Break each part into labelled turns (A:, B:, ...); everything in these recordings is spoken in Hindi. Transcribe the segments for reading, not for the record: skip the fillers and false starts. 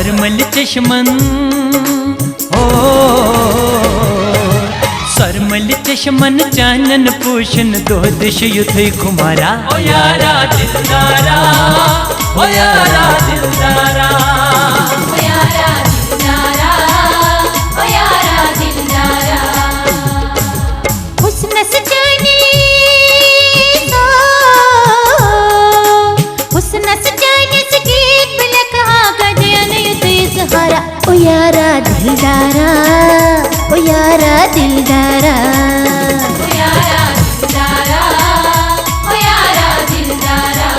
A: सरमल चश्मन हो सरमल चश्मन चानन पूशन दो दिश युथ खुमारा ओ यारा दिलदारा ओ यारा दिलदारा
B: ओ यारा दिलदारा ओ यारा दिलदारा हुस्न सजाने हुस्न सजाने सकी पलक गजन युत सहारा ओ यारा दिलदारा ओ यारा दिलदारा ओ यारा दिलदारा ओ यारा दिलदारा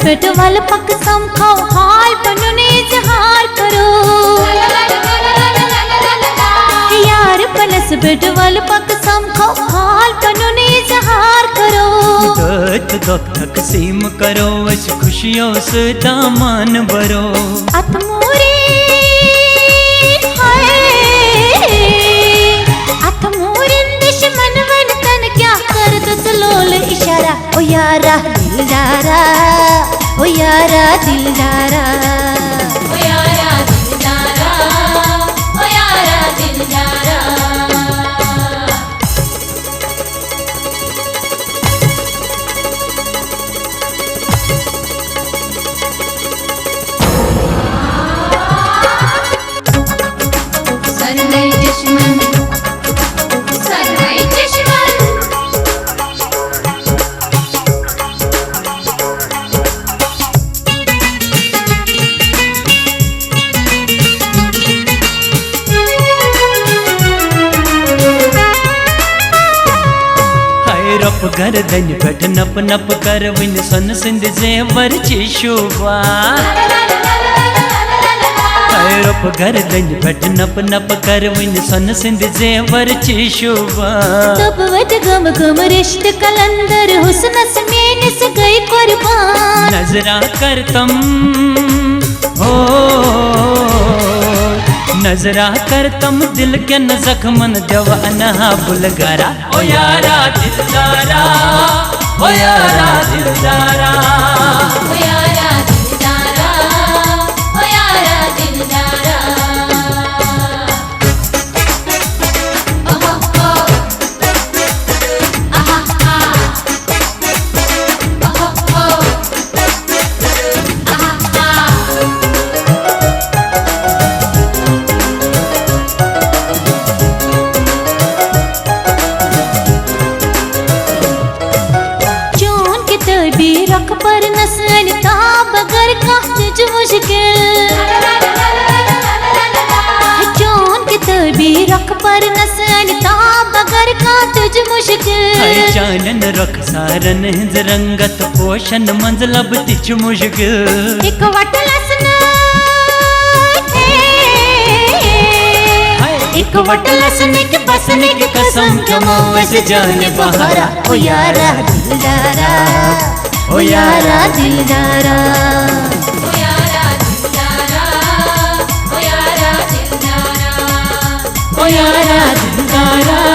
B: पेट वाल पक सम खाओ हाल पनुने जहार करो यार पलस पेट वाल पक सम खाओ हाल पनुने जहार करो
A: दत दक तकसीम करो इस खुशियों से दामन भरो
B: अतमोरे दुश्मन वन तन क्या कर दसलोल इशारा ओ यारा दिलदारा ओ यारा दिलदारा ओ यारा दिलदारा ओ यारा दिलदारा सरमल चश्मन सरमल चश्मन
A: रप गर्दन पेट नप नप कर विन सन सिंध जेवर ची शोभा रप गर्दन पेट नप नप कर विन सन सिंध जेवर ची शोभा
B: तब वट गम गम रिश्त कलंदर हुस्न समेन से गई कुर्बान
A: नजरा करतम हो नजरा करतम दिल के न जख्मन जवाना बुलगारा ओ यारा दिलदारा ओ यारा दिलदारा
B: ओ यारा दिलदारा ओ यारा दिलदारा रख पर नसन बगर का तुझ मुश्किल जोन के तबी रख पर नसन बगर का तुझ मुश्किल
A: जानन रख सारन रंगत पोषण मंजलब तिच मुश्किल
B: एक वट लसन एक वट लसन के बसन के कसम कमाओ से जाने बहारा ओ यारा दिलदारा ओ यारा दिलदारा ओ यारा दिलदारा ओ यारा दिलदारा
A: ओ यारा दिलदारा